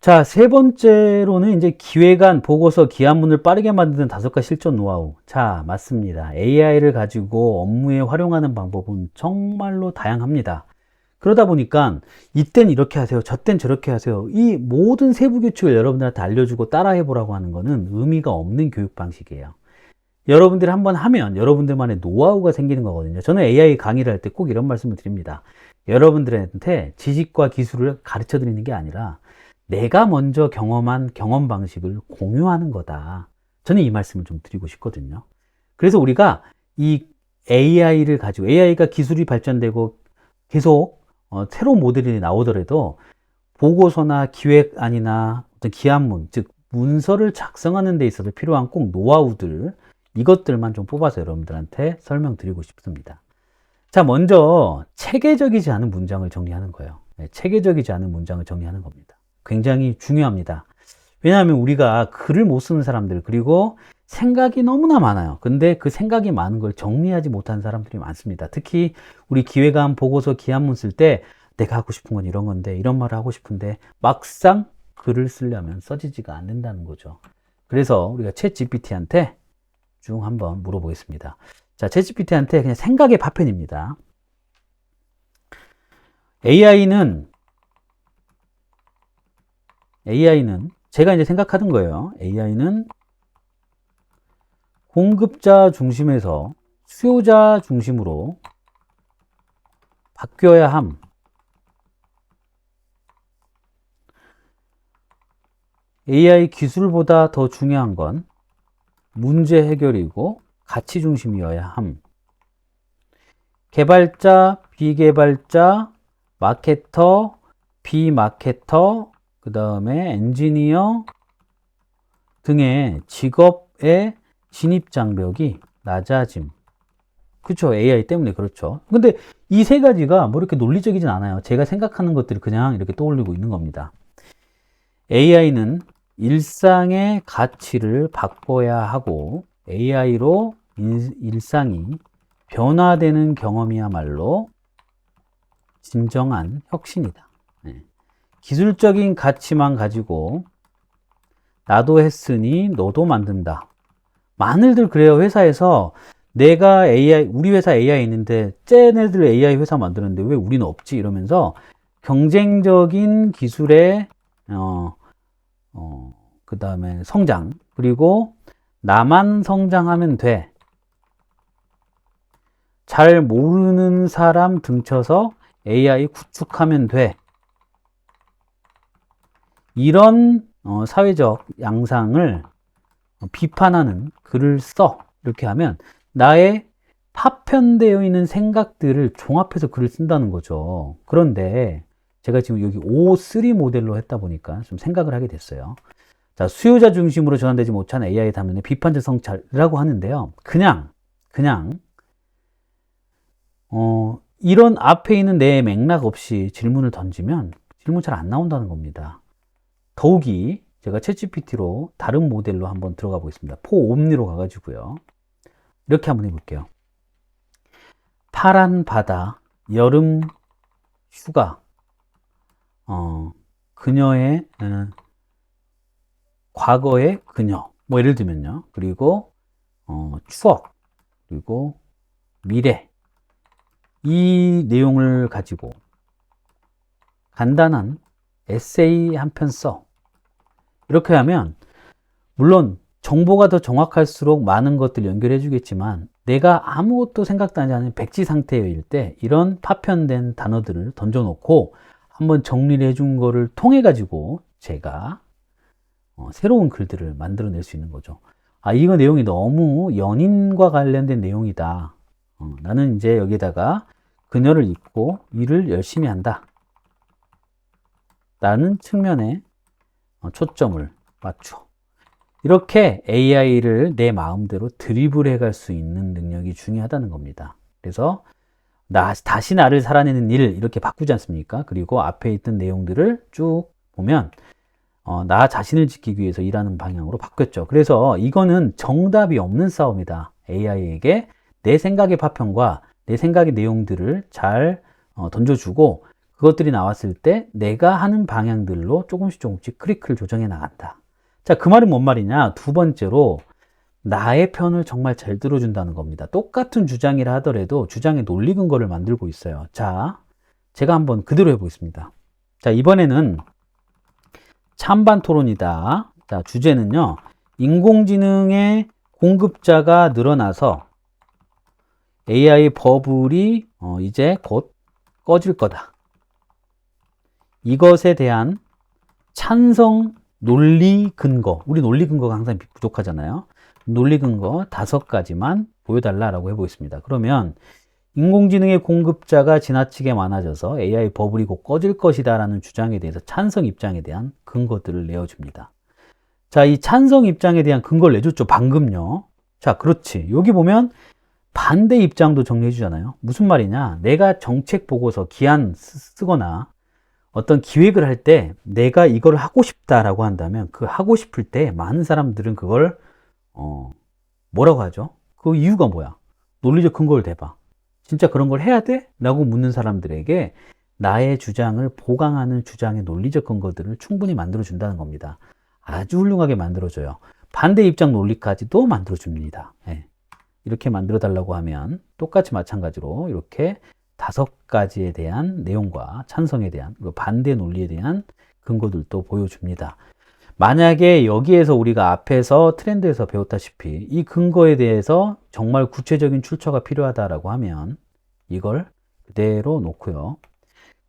자, 세 번째로는 이제 기획안, 보고서, 기한문을 빠르게 만드는 5가지 실전 노하우. 자, 맞습니다. AI를 가지고 업무에 활용하는 방법은 정말로 다양합니다. 그러다 보니까 이땐 이렇게 하세요. 저땐 저렇게 하세요. 이 모든 세부 규칙을 여러분들한테 알려주고 따라해 보라고 하는 거는 의미가 없는 교육 방식이에요. 여러분들이 한번 하면 여러분들만의 노하우가 생기는 거거든요. 저는 AI 강의를 할 때 꼭 이런 말씀을 드립니다. 여러분들한테 지식과 기술을 가르쳐 드리는 게 아니라 내가 먼저 경험한 경험 방식을 공유하는 거다. 저는 이 말씀을 좀 드리고 싶거든요. 그래서 우리가 이 AI를 가지고 AI가 기술이 발전되고 계속 새로운 모델이 나오더라도 보고서나 기획안이나 어떤 기한문, 즉 문서를 작성하는 데 있어서 필요한 꼭 노하우들, 이것들만 좀 뽑아서 여러분들한테 설명드리고 싶습니다. 자, 먼저 체계적이지 않은 문장을 정리하는 거예요. 네, 체계적이지 않은 문장을 정리하는 겁니다. 굉장히 중요합니다. 왜냐하면 우리가 글을 못 쓰는 사람들, 그리고 생각이 너무나 많아요. 근데 그 생각이 많은 걸 정리하지 못한 사람들이 많습니다. 특히 우리 기획안, 보고서, 기한문 쓸 때 내가 하고 싶은 건 이런 건데, 이런 말을 하고 싶은데 막상 글을 쓰려면 써지지가 않는다는 거죠. 그래서 우리가 챗 GPT한테 쭉 한번 물어보겠습니다. 자, 챗 GPT한테 그냥 생각의 파편입니다. AI는 제가 이제 생각하는 거예요. AI는 공급자 중심에서 수요자 중심으로 바뀌어야 함. AI 기술보다 더 중요한 건 문제 해결이고 가치 중심이어야 함. 개발자, 비개발자, 마케터, 비마케터, 그 다음에 엔지니어 등의 직업의 진입장벽이 낮아짐. 그렇죠. AI 때문에 그렇죠. 근데 이 세 가지가 뭐 이렇게 논리적이진 않아요. 제가 생각하는 것들을 그냥 이렇게 떠올리고 있는 겁니다. AI는 일상의 가치를 바꿔야 하고 AI로 일상이 변화되는 경험이야말로 진정한 혁신이다. 네. 기술적인 가치만 가지고 나도 했으니 너도 만든다. 많이들 그래요. 회사에서 내가 AI, 우리 회사 AI 있는데 쟤네들 AI 회사 만드는데 왜 우리는 없지? 이러면서 경쟁적인 기술의 그 다음에 성장, 그리고 나만 성장하면 돼. 잘 모르는 사람 등쳐서 AI 구축하면 돼. 이런 사회적 양상을 비판하는 글을 써. 이렇게 하면 나의 파편되어 있는 생각들을 종합해서 글을 쓴다는 거죠. 그런데 제가 지금 여기 O3 모델로 했다 보니까 좀 생각을 하게 됐어요. 자, 수요자 중심으로 전환되지 못한 AI 담론의 비판적 성찰이라고 하는데요. 그냥 이런 앞에 있는 내 맥락 없이 질문을 던지면 질문 잘 안 나온다는 겁니다. 더욱이 제가 챗GPT로 다른 모델로 한번 들어가 보겠습니다. 포옴니로 가가지고요. 이렇게 한번 해볼게요. 파란 바다, 여름 휴가, 그녀의 과거의 그녀, 뭐 예를 들면요. 그리고 추억, 그리고 미래, 이 내용을 가지고 간단한 에세이 한 편 써. 이렇게 하면 물론 정보가 더 정확할수록 많은 것들 연결해 주겠지만 내가 아무것도 생각도 하지 않은 백지 상태일 때 이런 파편된 단어들을 던져놓고 한번 정리를 해준 거를 통해 가지고 제가 새로운 글들을 만들어낼 수 있는 거죠. 아, 이거 내용이 너무 연인과 관련된 내용이다. 나는 이제 여기다가 그녀를 잊고 일을 열심히 한다. 라는 측면에 초점을 맞춰. 이렇게 AI를 내 마음대로 드리블해 갈 수 있는 능력이 중요하다는 겁니다. 그래서 다시 나를 살아내는 일 이렇게 바꾸지 않습니까? 그리고 앞에 있던 내용들을 쭉 보면 나 자신을 지키기 위해서 일하는 방향으로 바뀌었죠. 그래서 이거는 정답이 없는 싸움이다. AI에게 내 생각의 파편과 내 생각의 내용들을 잘 던져주고 그것들이 나왔을 때 내가 하는 방향들로 조금씩 클릭을 조정해 나간다. 자, 그 말은 뭔 말이냐? 두 번째로 나의 편을 정말 잘 들어준다는 겁니다. 똑같은 주장이라 하더라도 주장의 논리 근거를 만들고 있어요. 자, 제가 한번 그대로 해보겠습니다. 자, 이번에는 찬반 토론이다. 자, 주제는요, 인공지능의 공급자가 늘어나서 AI 버블이 이제 곧 꺼질 거다. 이것에 대한 찬성 논리 근거, 우리 논리 근거가 항상 부족하잖아요. 논리 근거 5가지만 보여달라라고 해보겠습니다. 그러면 인공지능의 공급자가 지나치게 많아져서 AI 버블이 곧 꺼질 것이다 라는 주장에 대해서 찬성 입장에 대한 근거들을 내어줍니다. 자, 이 찬성 입장에 대한 근거를 내줬죠, 방금요. 자, 그렇지. 여기 보면 반대 입장도 정리해 주잖아요. 무슨 말이냐? 내가 정책 보고서 기한 쓰거나 어떤 기획을 할 때 내가 이걸 하고 싶다라고 한다면 그 하고 싶을 때 많은 사람들은 그걸 뭐라고 하죠? 그 이유가 뭐야? 논리적 근거를 대봐. 진짜 그런 걸 해야 돼? 라고 묻는 사람들에게 나의 주장을 보강하는 주장의 논리적 근거들을 충분히 만들어준다는 겁니다. 아주 훌륭하게 만들어줘요. 반대 입장 논리까지도 만들어줍니다. 네. 이렇게 만들어 달라고 하면 똑같이 마찬가지로 이렇게 5가지에 대한 내용과 찬성에 대한 그리고 반대 논리에 대한 근거들도 보여줍니다. 만약에 여기에서 우리가 앞에서 트렌드에서 배웠다시피 이 근거에 대해서 정말 구체적인 출처가 필요하다라고 하면 이걸 그대로 놓고요.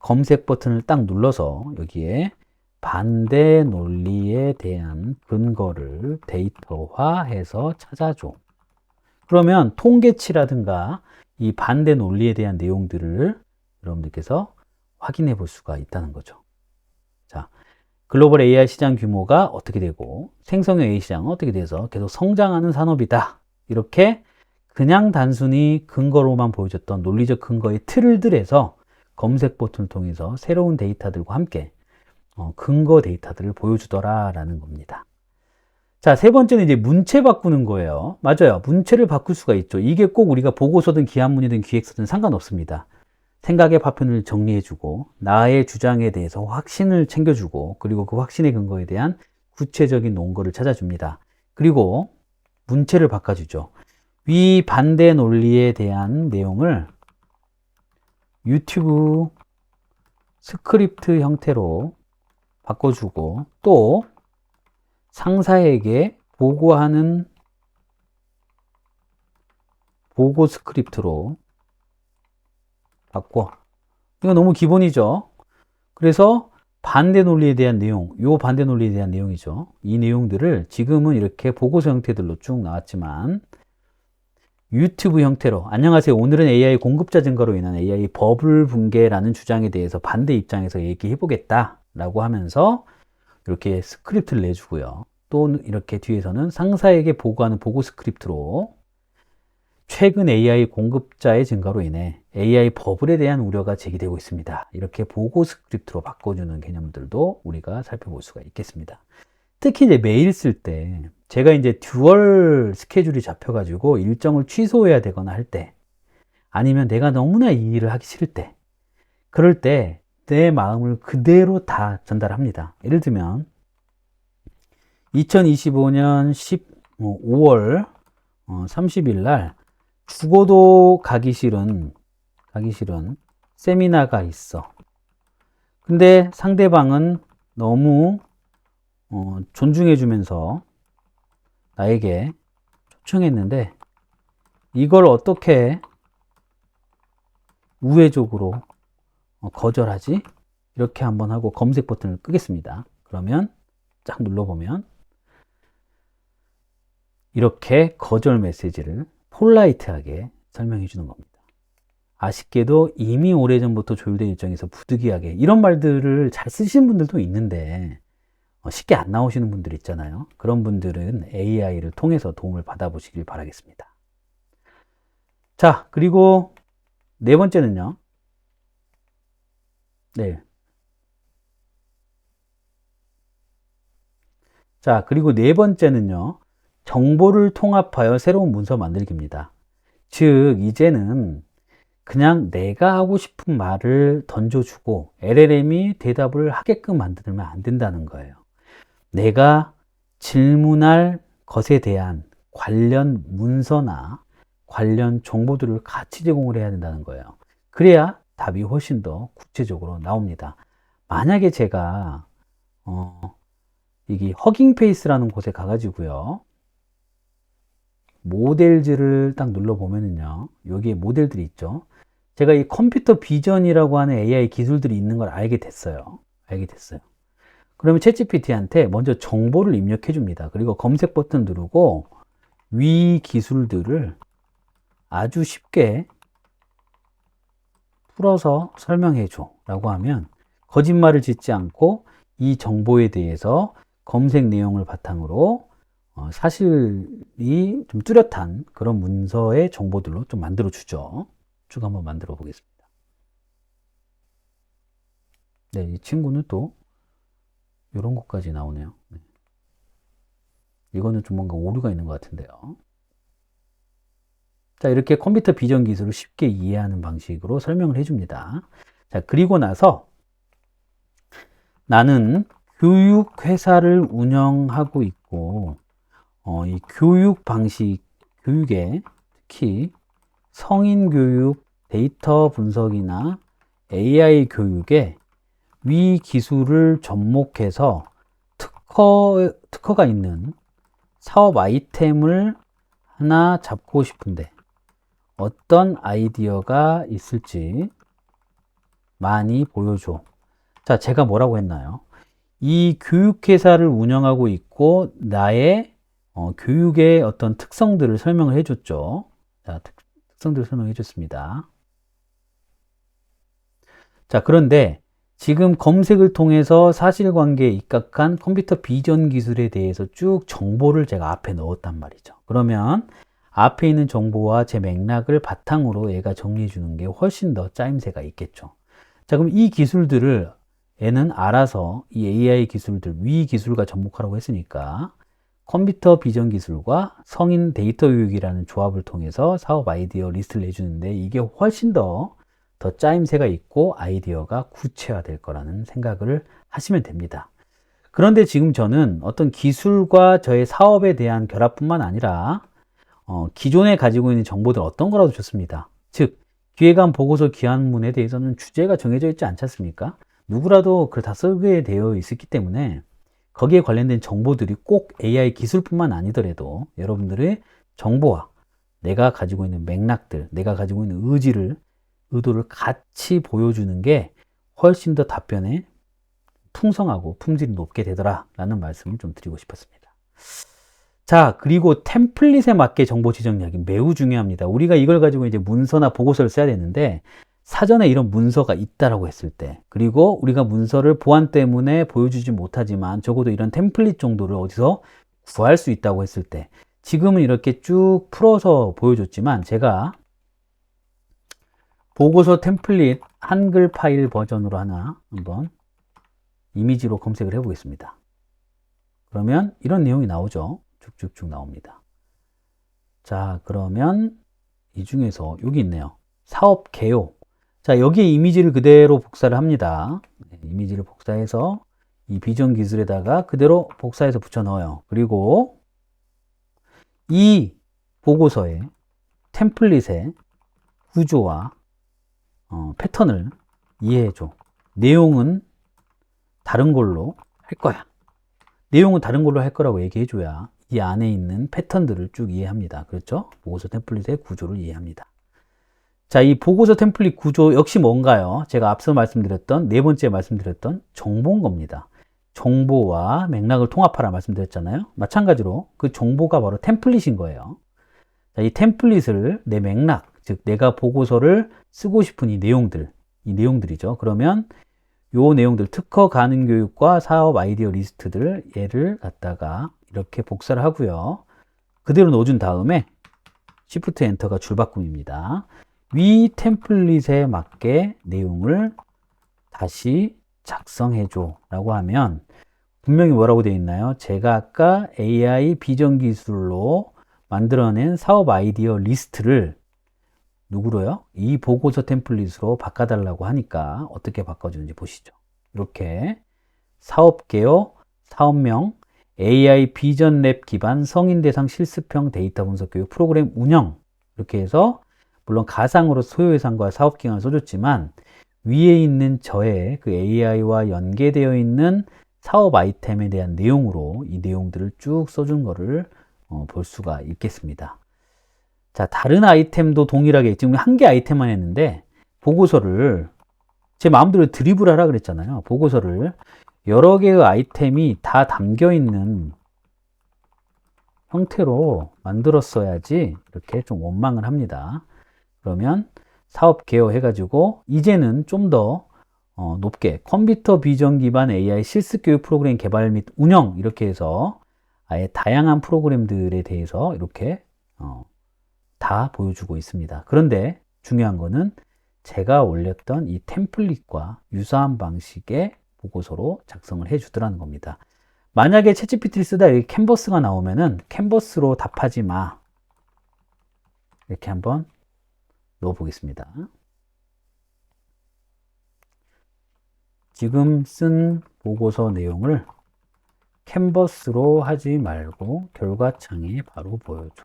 검색 버튼을 딱 눌러서 여기에 반대 논리에 대한 근거를 데이터화해서 찾아줘. 그러면 통계치라든가 이 반대 논리에 대한 내용들을 여러분들께서 확인해 볼 수가 있다는 거죠. 자, 글로벌 AI 시장 규모가 어떻게 되고 생성형 AI 시장은 어떻게 돼서 계속 성장하는 산업이다. 이렇게 그냥 단순히 근거로만 보여줬던 논리적 근거의 틀들에서 검색 버튼을 통해서 새로운 데이터들과 함께 근거 데이터들을 보여주더라라는 겁니다. 자, 세 번째는 이제 문체 바꾸는 거예요. 맞아요. 문체를 바꿀 수가 있죠. 이게 꼭 우리가 보고서든 기한문이든 기획서든 상관없습니다. 생각의 파편을 정리해주고 나의 주장에 대해서 확신을 챙겨주고 그리고 그 확신의 근거에 대한 구체적인 논거를 찾아줍니다. 그리고 문체를 바꿔주죠. 위 반대 논리에 대한 내용을 유튜브 스크립트 형태로 바꿔주고 또 상사에게 보고하는 보고 스크립트로 바꿔. 이거 너무 기본이죠. 그래서 반대 논리에 대한 내용, 요 반대 논리에 대한 내용이죠. 이 내용들을 지금은 이렇게 보고서 형태들로 쭉 나왔지만 유튜브 형태로 안녕하세요. 오늘은 AI 공급자 증가로 인한 AI 버블 붕괴라는 주장에 대해서 반대 입장에서 얘기해 보겠다라고 하면서 이렇게 스크립트를 내주고요. 또 이렇게 뒤에서는 상사에게 보고하는 보고 스크립트로 최근 AI 공급자의 증가로 인해 AI 버블에 대한 우려가 제기되고 있습니다. 이렇게 보고 스크립트로 바꿔주는 개념들도 우리가 살펴볼 수가 있겠습니다. 특히 이제 메일 쓸 때 제가 이제 듀얼 스케줄이 잡혀가지고 일정을 취소해야 되거나 할 때 아니면 내가 너무나 이 일을 하기 싫을 때 그럴 때 내 마음을 그대로 다 전달합니다. 예를 들면 2025년 5월 30일 날 죽어도 가기 싫은 세미나가 있어. 근데 상대방은 너무 존중해 주면서 나에게 초청했는데 이걸 어떻게 우회적으로 거절하지? 이렇게 한번 하고 검색 버튼을 끄겠습니다. 그러면 쫙 눌러보면 이렇게 거절 메시지를 폴라이트하게 설명해 주는 겁니다. 아쉽게도 이미 오래전부터 조율된 일정에서 부득이하게 이런 말들을 잘 쓰시는 분들도 있는데 쉽게 안 나오시는 분들 있잖아요. 그런 분들은 AI를 통해서 도움을 받아보시길 바라겠습니다. 자, 그리고 네 번째는요. 네. 자, 그리고 네 번째는요. 정보를 통합하여 새로운 문서 만들기입니다. 즉, 이제는 그냥 내가 하고 싶은 말을 던져주고 LLM이 대답을 하게끔 만들면 안 된다는 거예요. 내가 질문할 것에 대한 관련 문서나 관련 정보들을 같이 제공을 해야 된다는 거예요. 그래야 답이 훨씬 더 구체적으로 나옵니다. 만약에 제가 이게 허깅페이스라는 곳에 가가지고요, 모델즈를 딱 눌러보면은요, 여기에 모델들이 있죠. 제가 이 컴퓨터 비전이라고 하는 AI 기술들이 있는 걸 알게 됐어요. 그러면 챗GPT한테 먼저 정보를 입력해 줍니다. 그리고 검색 버튼 누르고 위 기술들을 아주 쉽게 풀어서 설명해 줘 라고 하면 거짓말을 짓지 않고 이 정보에 대해서 검색 내용을 바탕으로 사실이 좀 뚜렷한 그런 문서의 정보들로 좀 만들어 주죠. 쭉 한번 만들어 보겠습니다. 네, 이 친구는 또 이런 것까지 나오네요. 네. 이거는 좀 뭔가 오류가 있는 것 같은데요. 자, 이렇게 컴퓨터 비전 기술을 쉽게 이해하는 방식으로 설명을 해줍니다. 자, 그리고 나서 나는 교육회사를 운영하고 있고, 이 교육 방식, 교육에 특히 성인 교육, 데이터 분석이나 AI 교육에 위 기술을 접목해서 특허가 있는 사업 아이템을 하나 잡고 싶은데 어떤 아이디어가 있을지 많이 보여줘. 자, 제가 뭐라고 했나요? 이 교육회사를 운영하고 있고 나의 교육의 어떤 특성들을 설명을 해줬죠. 자, 특성들을 설명해 줬습니다. 자, 그런데 지금 검색을 통해서 사실관계에 입각한 컴퓨터 비전 기술에 대해서 쭉 정보를 제가 앞에 넣었단 말이죠. 그러면 앞에 있는 정보와 제 맥락을 바탕으로 얘가 정리해 주는 게 훨씬 더 짜임새가 있겠죠. 자, 그럼 이 기술들을 얘는 알아서 이 AI 기술들, 위 기술과 접목하라고 했으니까 컴퓨터 비전 기술과 성인 데이터 교육이라는 조합을 통해서 사업 아이디어 리스트를 내주는데 이게 훨씬 더 짜임새가 있고 아이디어가 구체화될 거라는 생각을 하시면 됩니다. 그런데 지금 저는 어떤 기술과 저의 사업에 대한 결합뿐만 아니라 기존에 가지고 있는 정보들 어떤 거라도 좋습니다. 즉 기획안 보고서 기한문에 대해서는 주제가 정해져 있지 않지 않습니까? 누구라도 그걸 다 쓰게 되어 있기 때문에 거기에 관련된 정보들이 꼭 AI 기술뿐만 아니더라도 여러분들의 정보와 내가 가지고 있는 맥락들, 내가 가지고 있는 의도를 같이 보여주는 게 훨씬 더 답변에 풍성하고 품질이 높게 되더라 라는 말씀을 좀 드리고 싶었습니다. 자, 그리고 템플릿에 맞게 정보 지정력이 매우 중요합니다. 우리가 이걸 가지고 이제 문서나 보고서를 써야 되는데 사전에 이런 문서가 있다라고 했을 때, 그리고 우리가 문서를 보안 때문에 보여주지 못하지만 적어도 이런 템플릿 정도를 어디서 구할 수 있다고 했을 때, 지금은 이렇게 쭉 풀어서 보여줬지만 제가 보고서 템플릿 한글 파일 버전으로 하나 한번 이미지로 검색을 해 보겠습니다. 그러면 이런 내용이 나오죠. 쭉쭉쭉 나옵니다. 자, 그러면 이 중에서 여기 있네요. 사업 개요. 자, 여기에 이미지를 그대로 복사를 합니다. 이미지를 복사해서 이 비전 기술에다가 그대로 복사해서 붙여 넣어요. 그리고 이 보고서의 템플릿의 구조와 패턴을 이해해줘. 내용은 다른 걸로 할 거야. 내용은 다른 걸로 할 거라고 얘기해줘야 이 안에 있는 패턴들을 쭉 이해합니다. 그렇죠? 보고서 템플릿의 구조를 이해합니다. 자, 이 보고서 템플릿 구조 역시 뭔가요? 제가 앞서 말씀드렸던 네 번째 말씀드렸던 정보인 겁니다. 정보와 맥락을 통합하라 말씀드렸잖아요. 마찬가지로 그 정보가 바로 템플릿인 거예요. 자, 이 템플릿을 내 맥락, 즉 내가 보고서를 쓰고 싶은 이 내용들이죠. 그러면 요 내용들, 특허 가능 교육과 사업 아이디어 리스트들 얘를 갖다가 이렇게 복사를 하고요. 그대로 넣어준 다음에 Shift 엔터가 줄바꿈입니다. 위 템플릿에 맞게 내용을 다시 작성해줘 라고 하면 분명히 뭐라고 되어 있나요? 제가 아까 AI 비전 기술로 만들어낸 사업 아이디어 리스트를 누구로요? 이 보고서 템플릿으로 바꿔달라고 하니까 어떻게 바꿔주는지 보시죠. 이렇게 사업 개요, 사업명, AI 비전 랩 기반 성인 대상 실습형 데이터 분석 교육 프로그램 운영 이렇게 해서 물론 가상으로 소요 예산과 사업 기간을 써줬지만 위에 있는 저의 그 AI와 연계되어 있는 사업 아이템에 대한 내용으로 이 내용들을 쭉 써준 거를 볼 수가 있겠습니다. 자, 다른 아이템도 동일하게 지금 한 개 아이템만 했는데 보고서를 제 마음대로 드리블하라 그랬잖아요. 보고서를 여러 개의 아이템이 다 담겨 있는 형태로 만들었어야지 이렇게 좀 원망을 합니다. 그러면 사업 개요 해가지고 이제는 좀 더 높게 컴퓨터 비전 기반 AI 실습 교육 프로그램 개발 및 운영 이렇게 해서 아예 다양한 프로그램들에 대해서 이렇게 다 보여주고 있습니다. 그런데 중요한 거는 제가 올렸던 이 템플릿과 유사한 방식의 보고서로 작성을 해주더라는 겁니다. 만약에 챗GPT를 쓰다 이렇게 캔버스가 나오면은 캔버스로 답하지 마. 이렇게 한번 넣어보겠습니다. 지금 쓴 보고서 내용을 캔버스로 하지 말고 결과창에 바로 보여줘.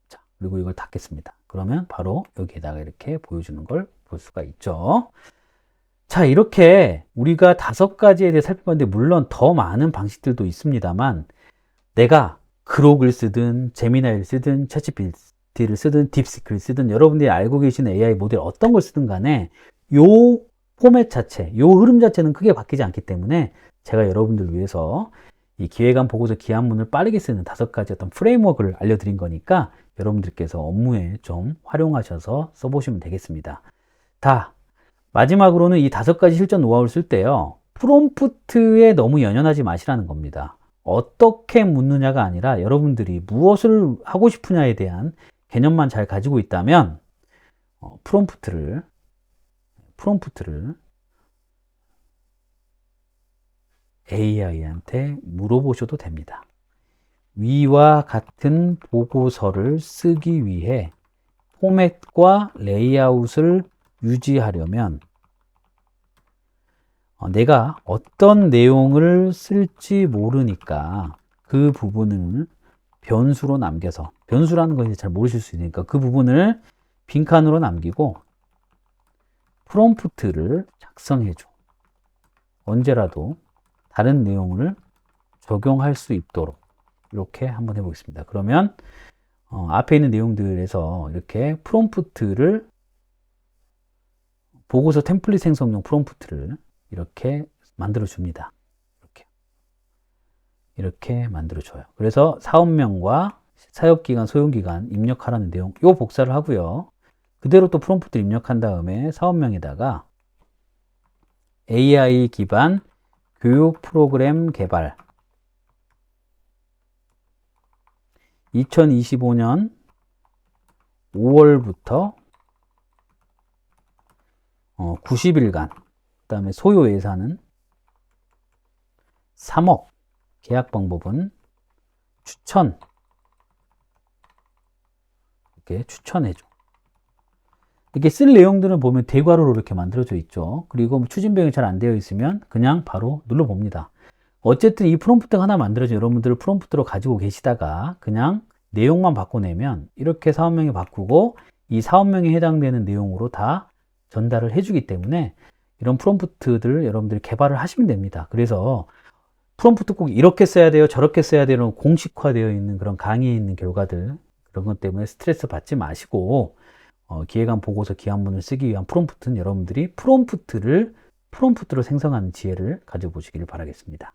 자, 그리고 이걸 닫겠습니다. 그러면 바로 여기에다가 이렇게 보여주는 걸 볼 수가 있죠. 자, 이렇게 우리가 5가지에 대해 살펴봤는데 물론 더 많은 방식들도 있습니다만 내가 그록을 쓰든 제미나이를 쓰든 챗GPT를 쓰든 딥시크를 쓰든 여러분들이 알고 계시는 AI 모델 어떤 걸 쓰든 간에 요 포맷 자체, 요 흐름 자체는 크게 바뀌지 않기 때문에 제가 여러분들을 위해서 이 기획안 보고서 기한문을 빠르게 쓰는 5가지 어떤 프레임워크를 알려드린 거니까 여러분들께서 업무에 좀 활용하셔서 써보시면 되겠습니다. 마지막으로는 이 5가지 실전 노하우를 쓸 때요, 프롬프트에 너무 연연하지 마시라는 겁니다. 어떻게 묻느냐가 아니라 여러분들이 무엇을 하고 싶으냐에 대한 개념만 잘 가지고 있다면 프롬프트를 AI한테 물어보셔도 됩니다. 위와 같은 보고서를 쓰기 위해 포맷과 레이아웃을 유지하려면 내가 어떤 내용을 쓸지 모르니까 그 부분을 변수로 남겨서, 변수라는 건 잘 모르실 수 있으니까 그 부분을 빈칸으로 남기고 프롬프트를 작성해줘. 언제라도 다른 내용을 적용할 수 있도록 이렇게 한번 해보겠습니다. 그러면 앞에 있는 내용들에서 이렇게 프롬프트를 보고서 템플릿 생성용 프롬프트를 이렇게 만들어 줍니다. 이렇게 만들어 줘요. 그래서 사업명과 사업기간, 소요기간 입력하라는 내용, 요 복사를 하고요. 그대로 또 프롬프트를 입력한 다음에 사업명에다가 AI 기반 교육 프로그램 개발 2025년 5월부터 90일간, 그 다음에 소요 예산은 3억, 계약 방법은 추천, 이렇게 추천해줘. 이렇게 쓸 내용들은 보면 대괄호로 이렇게 만들어져 있죠. 그리고 추진 변경이 잘 안 되어 있으면 그냥 바로 눌러봅니다. 어쨌든 이 프롬프트가 하나 만들어져 여러분들 프롬프트로 가지고 계시다가 그냥 내용만 바꿔내면 이렇게 사업명이 바꾸고 이 사업명에 해당되는 내용으로 다 전달을 해주기 때문에 이런 프롬프트들 여러분들이 개발을 하시면 됩니다. 그래서 프롬프트 꼭 이렇게 써야 돼요, 저렇게 써야 돼요, 공식화되어 있는 그런 강의에 있는 결과들, 그런 것 때문에 스트레스 받지 마시고 기획안 보고서 기한문을 쓰기 위한 프롬프트는 여러분들이 프롬프트로 생성하는 지혜를 가져보시기를 바라겠습니다.